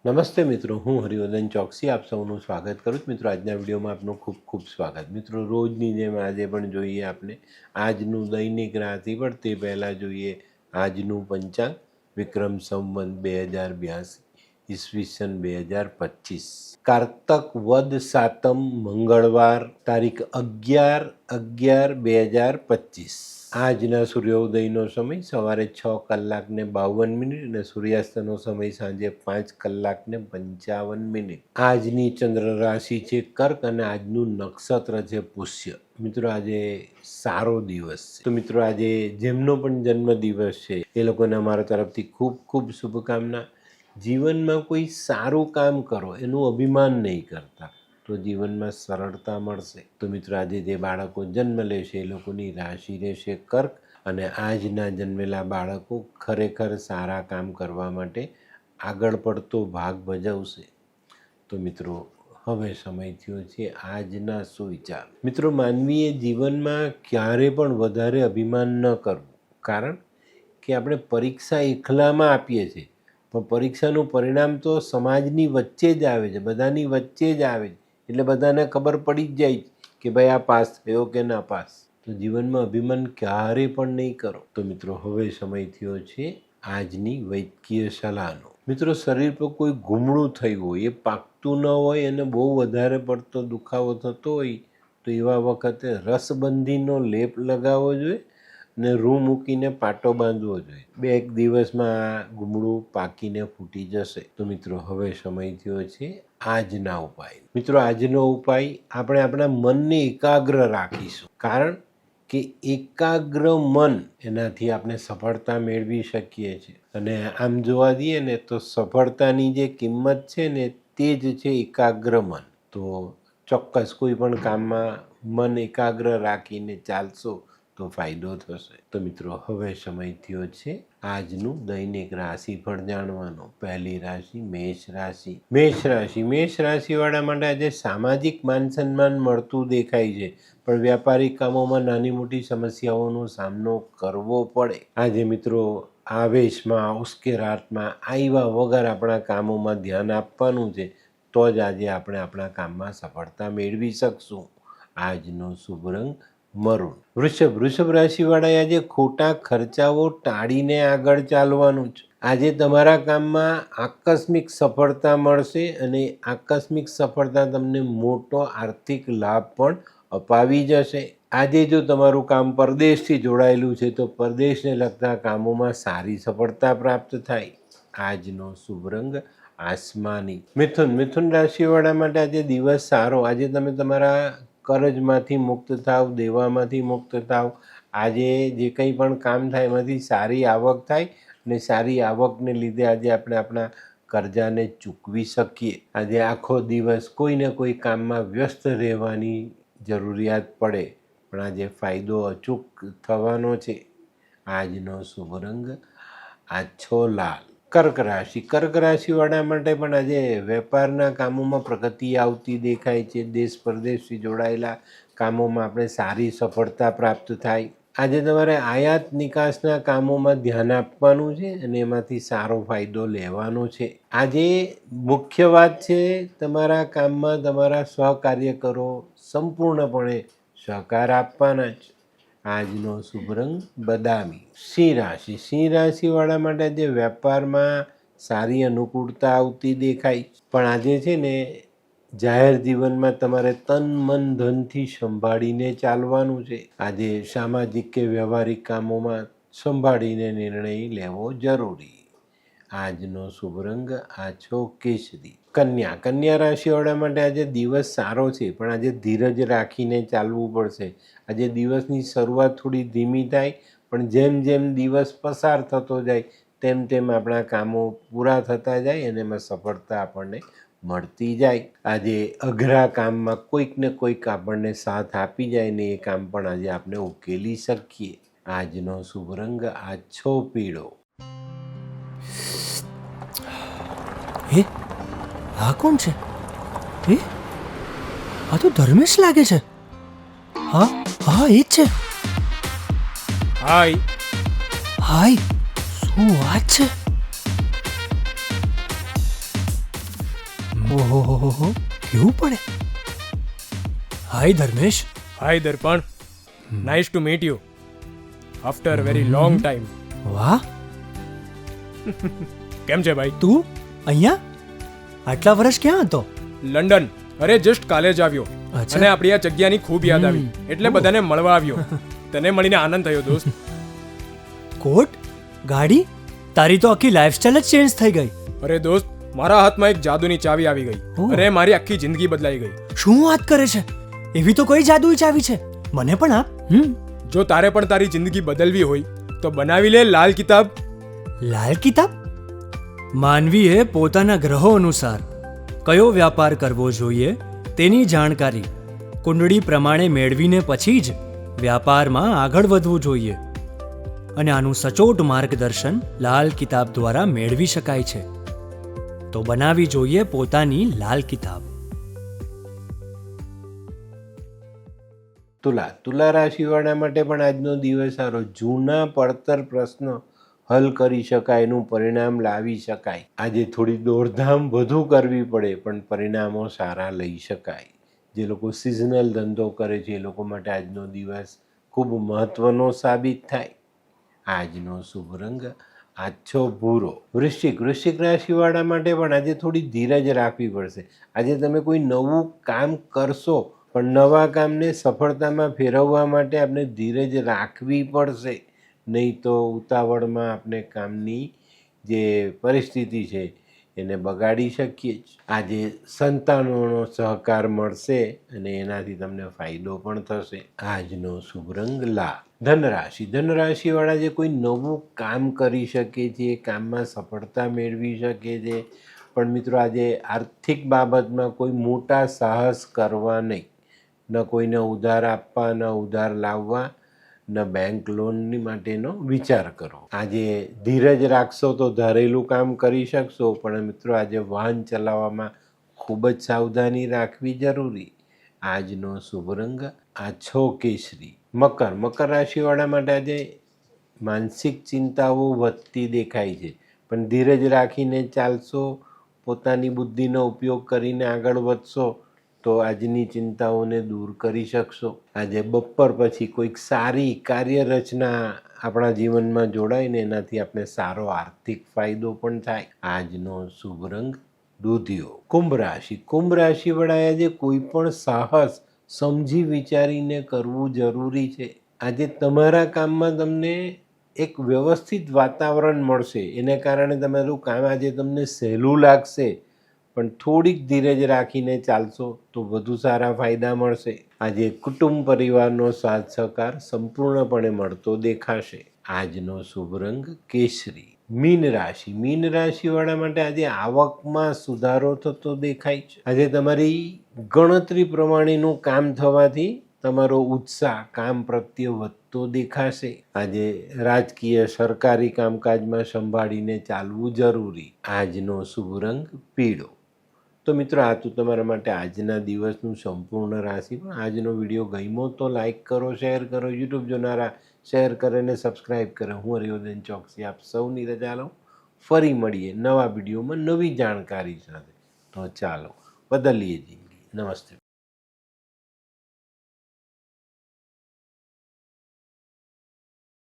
નમસ્તે મિત્રો, હું હરિવર્ધન ચોકસી આપ સૌનું સ્વાગત કરું છું. મિત્રો, આજના વિડીયોમાં આપનું ખૂબ ખૂબ સ્વાગત. મિત્રો, રોજની જેમ આજે પણ જોઈએ આપણે આજનું દૈનિક રાશિફળ. તે પહેલાં જોઈએ આજનું પંચાંગ. વિક્રમ સંવત 2082 ઈસવીસન 2025, કારતક વદ સાતમ, મંગળવાર, તારીખ 11/11/2025. આજના સૂર્યોદયનો સમય સવારે 6:52 અને સૂર્યાસ્તનો સમય સાંજે 5:55. આજની ચંદ્ર રાશિ છે કર્ક અને આજનું નક્ષત્ર છે પુષ્ય. મિત્રો, આજે સારો દિવસ છે. તો મિત્રો, આજે જેમનો પણ જન્મ દિવસ છે એ લોકોને અમારા તરફથી ખૂબ ખૂબ શુભકામના. જીવનમાં કોઈ સારું કામ કરો એનું અભિમાન નહીં કરતા તો જીવનમાં સરળતા મળશે. તો મિત્રો, આજે જે બાળકો જન્મ લેશે એ લોકોની રાશિ રહેશે કર્ક અને આજના જન્મેલા બાળકો ખરેખર સારા કામ કરવા માટે આગળ પડતો ભાગ ભજવશે. તો મિત્રો, હવે સમય થયો છે આજના સુવિચાર. મિત્રો, માનવીએ જીવનમાં ક્યારે પણ વધારે અભિમાન ન કરવું, કારણ કે આપણે પરીક્ષા એકલામાં આપીએ છીએ પણ પરીક્ષાનું પરિણામ તો સમાજની વચ્ચે જ આવે છે, બધાની વચ્ચે જ આવે છે. એટલે બધાને ખબર પડી જ જાય કે ભાઈ આ પાસ થયો કે ના પાસ. તો જીવનમાં અભિમાન ક્યારે પણ નહીં કરો. તો મિત્રો, હવે સમય થયો છે આજની વૈદ્યકીય સલાહનો. મિત્રો, શરીર પર કોઈ ગુમણું થયું હોય, એ પાકતું ન હોય અને બહુ વધારે પડતો દુખાવો થતો હોય તો એવા વખતે રસબંધીનો લેપ લગાવવો જોઈએ ને રૂ મૂકીને પાટો બાંધવો જોઈએ. 2 દિવસમાં આ ગુમડું પાકીને ફૂટી જશે. તો મિત્રો, હવે સમય થયો છે આજના ઉપાય. મિત્રો, આજનો ઉપાય આપણે આપણા મનને એકાગ્ર રાખીશું, કારણ કે એકાગ્ર મન એનાથી આપણે સફળતા મેળવી શકીએ છીએ. અને આમ જોવા દઈએ ને તો સફળતાની જે કિંમત છે ને તે જ છે એકાગ્ર મન. તો ચોક્કસ કોઈ પણ કામમાં મન એકાગ્ર રાખીને ચાલશો તો ફાયદો થશે. તો મિત્રો, હવે સમય થયો છે આજનું દૈનિક રાશિફળ જાણવાનો. પહેલી રાશિ મેષ રાશિ. મેષ રાશિવાળા માટે આજે સામાજિક માન સન્માન મળતું દેખાય છે, પણ વ્યાપારિક કામોમાં નાની મોટી સમસ્યાઓનો સામનો કરવો પડે. આજે મિત્રો, આવેશમાં ઉશ્કેરાટમાં આવ્યા વગર આપણા કામોમાં ધ્યાન આપવાનું છે, તો જ આજે આપણે આપણા કામમાં સફળતા મેળવી શકશું. આજનો શુભ રંગ મરૂન. વૃષભ રાશિવાળાએ આજે ખોટા ખર્ચાઓ ટાળીને આગળ ચાલવાનું છે. આજે તમારા કામમાં આકસ્મિક સફળતા મળશે અને આકસ્મિક સફળતા તમને મોટો આર્થિક લાભ પણ અપાવી જશે. આજે જો તમારું કામ પરદેશથી જોડાયેલું છે તો પરદેશને લગતા કામોમાં સારી સફળતા પ્રાપ્ત થાય. આજનો શુભ રંગ આસમાની. મિથુન રાશિવાળા માટે આજે દિવસ સારો. આજે તમે તમારા કરજમાંથી મુક્ત થાવ, દેવામાંથી મુક્ત થાવ. આજે જે કંઈ પણ કામ થાય એમાંથી સારી આવક થાય અને સારી આવકને લીધે આજે આપણે આપણા કરજાને ચૂકવી શકીએ. આજે આખો દિવસ કોઈ ને કોઈ કામમાં વ્યસ્ત રહેવાની જરૂરિયાત પડે, પણ આજે ફાયદો અચૂક થવાનો છે. આજનો શુભ રંગ આછો લાલ. કર્ક રાશિવાળા માટે પણ આજે વેપારના કામોમાં પ્રગતિ આવતી દેખાય છે. દેશ પરદેશથી જોડાયેલા કામોમાં આપણે સારી સફળતા પ્રાપ્ત થાય. આજે તમારે આયાત નિકાસના કામોમાં ધ્યાન આપવાનું છે અને એમાંથી સારો ફાયદો લેવાનો છે. આજે મુખ્ય વાત છે તમારા કામમાં તમારા સહકાર્યકરો સંપૂર્ણપણે સહકાર આપવાના છે. આજનો શુભ રંગ બદામી. સિંહ રાશિવાળા માટે આજે વેપારમાં સારી અનુકૂળતા આવતી દેખાય, પણ આજે છે ને જાહેર જીવનમાં તમારે તન મન ધનથી સંભાળીને ચાલવાનું છે. આજે સામાજિક કે વ્યવહારિક કામોમાં સંભાળીને નિર્ણય લેવો જરૂરી. આજનો શુભ રંગ આછો કેસરી. કન્યા રાશિવાળા માટે આજે દિવસ સારો છે, પણ આજે ધીરજ રાખીને ચાલવું પડશે. આજે દિવસની શરૂઆત થોડી ધીમી થાય, પણ જેમ જેમ દિવસ પસાર થતો જાય તેમ તેમ આપણા કામો પૂરા થતા જાય અને એમાં સફળતા આપણને મળતી જાય. આજે અઘરા કામમાં કોઈક ને કોઈક આપણને સાથ આપી જાય ને એ કામ પણ આજે આપણે ઉકેલી શકીએ. આજનો શુભ રંગ આછો પીળો. હે, આ કોણ છે? હે, આ તો ધર્મેશ લાગે છે. હા હા, એ જ છે. હાય, હાય, શું વાત છે? ઓહો હો હો હો, કેવું પડે? Hi Dharmesh. Hi Darpan, nice to meet you after very long time. વાહ, કેમ છે ભાઈ? તું અહીંયા આટલા વર્ષ ક્યાં હતો? લંડન. અરે જસ્ટ કાલે જ આવ્યો અચ્છા. અને આપણી આ જગ્યાની ખૂબ યાદ આવી એટલે બધાને મળવા આવ્યો. તને મળીને આનંદ થયો દોસ્ત. કોટ, ગાડી, તારી તો આખી લાઈફસ્ટાઈલ જ ચેન્જ થઈ ગઈ. અરે દોસ્ત, મારા હાથમાં એક જાદુની ચાવી આવી ગઈ ઓહ. અને મારી આખી જિંદગી બદલાઈ ગઈ. શું વાત કરે છે? એવી તો કોઈ જાદુઈ ચાવી છે, મને પણ આપ. જો તારે પણ તારી જિંદગી બદલવી હોય તો બનાવી લે લાલ કિતાબ. લાલ કિતાબ? માનવીએ પોતાના ગ્રહો અનુસાર કયો વ્યાપાર કરવો જોઈએ તેની જાણકારી કુંડળી પ્રમાણે મેળવીને પછી જ વ્યાપારમાં આગળ વધવું જોઈએ. અને આનું સચોટ માર્ગદર્શન લાલ કિતાબ દ્વારા મેળવી શકાય છે. તો બનાવી જોઈએ પોતાની લાલ કિતાબ. તુલા રાશિવાળા માટે પણ આજનો દિવસ સારો. જૂના પડતર પ્રશ્નો હલ કરી શકાય, એનું પરિણામ લાવી શકાય. આજે થોડી દોડધામ વધુ કરવી પડે પણ પરિણામો સારા લઈ શકાય. જે લોકો સિઝનલ ધંધો કરે છે એ લોકો માટે આજનો દિવસ ખૂબ મહત્વનો સાબિત થાય. આજનો શુભ રંગ આછો ભૂરો. વૃશ્ચિક રાશિવાળા માટે પણ આજે થોડી ધીરજ રાખવી પડશે. આજે તમે કોઈ નવું કામ કરશો પણ નવા કામને સફળતામાં ફેરવવા માટે આપણે ધીરજ રાખવી પડશે. નહીં તો ઉતાવળમાં આપણે કામની જે પરિસ્થિતિ છે એને બગાડી શકીએ જ. આજે સંતાનોનો સહકાર મળશે અને એનાથી તમને ફાયદો પણ થશે. આજનો શુભ રંગ લાલ. ધનરાશિવાળા જે કોઈ નવું કામ કરી શકે છે, કામમાં સફળતા મેળવી શકે છે. પણ મિત્રો આજે આર્થિક બાબતમાં કોઈ મોટા સાહસ કરવા નહીં. ન કોઈને ઉધાર આપવા, ન ઉધાર લાવવા, ન બેંક લોનની માટેનો વિચાર કરો. આજે ધીરજ રાખશો તો ધારેલું કામ કરી શકશો. પણ મિત્રો આજે વાહન ચલાવવામાં ખૂબ જ સાવધાની રાખવી જરૂરી. આજનો શુભ રંગ આછો કેસરી. મકર રાશિવાળા માટે આજે માનસિક ચિંતાઓ વધતી દેખાય છે. પણ ધીરજ રાખીને ચાલશો, પોતાની બુદ્ધિનો ઉપયોગ કરીને આગળ વધશો તો આજની ચિંતાઓને દૂર કરી શકશો. આજે બપોર પછી કોઈક સારી કાર્યરચના આપણા જીવનમાં જોડાય ને એનાથી આપણે સારો આર્થિક ફાયદો પણ થાય. આજનો શુભ રંગ દૂધિયો. કુંભ રાશિવાળાએ આજે કોઈ પણ સાહસ સમજી વિચારીને કરવું જરૂરી છે. આજે તમારા કામમાં તમને એક વ્યવસ્થિત વાતાવરણ મળશે. એને કારણે તમારું કામ આજે તમને સહેલું લાગશે. પણ થોડીક ધીરજ રાખીને ચાલશો તો વધુ સારા ફાયદા મળશે. આજે કુટુંબ પરિવારનો સાથ સહકાર સંપૂર્ણપણે મળતો દેખાશે. આજનો શુભ રંગ કેસરી. મીન રાશિવાળા માટે આજે આવકમાં સુધારો થતો દેખાય છે. આજે તમારી ગણતરી પ્રમાણેનું કામ થવાથી તમારો ઉત્સાહ કામ પ્રત્યે વધતો દેખાશે. આજે રાજકીય સરકારી કામકાજમાં સંભાળીને ચાલવું જરૂરી. આજનો શુભ રંગ પીળો. તો મિત્રો આ તો તમારા માટે આજના દિવસનું સંપૂર્ણ રાશિ. પણ આજનો વિડીયો ગમ્યો તો લાઈક કરો, શેર કરો. યુટ્યુબ જોનારા શેર કરે ને સબસ્ક્રાઈબ કરે. હું હરિવર્ધન ચોકસી આપ સૌની રજા લઉં. ફરી મળીએ નવા વિડીયોમાં નવી જાણકારી સાથે. તો ચાલો બદલીએ જિંદગી. નમસ્તે.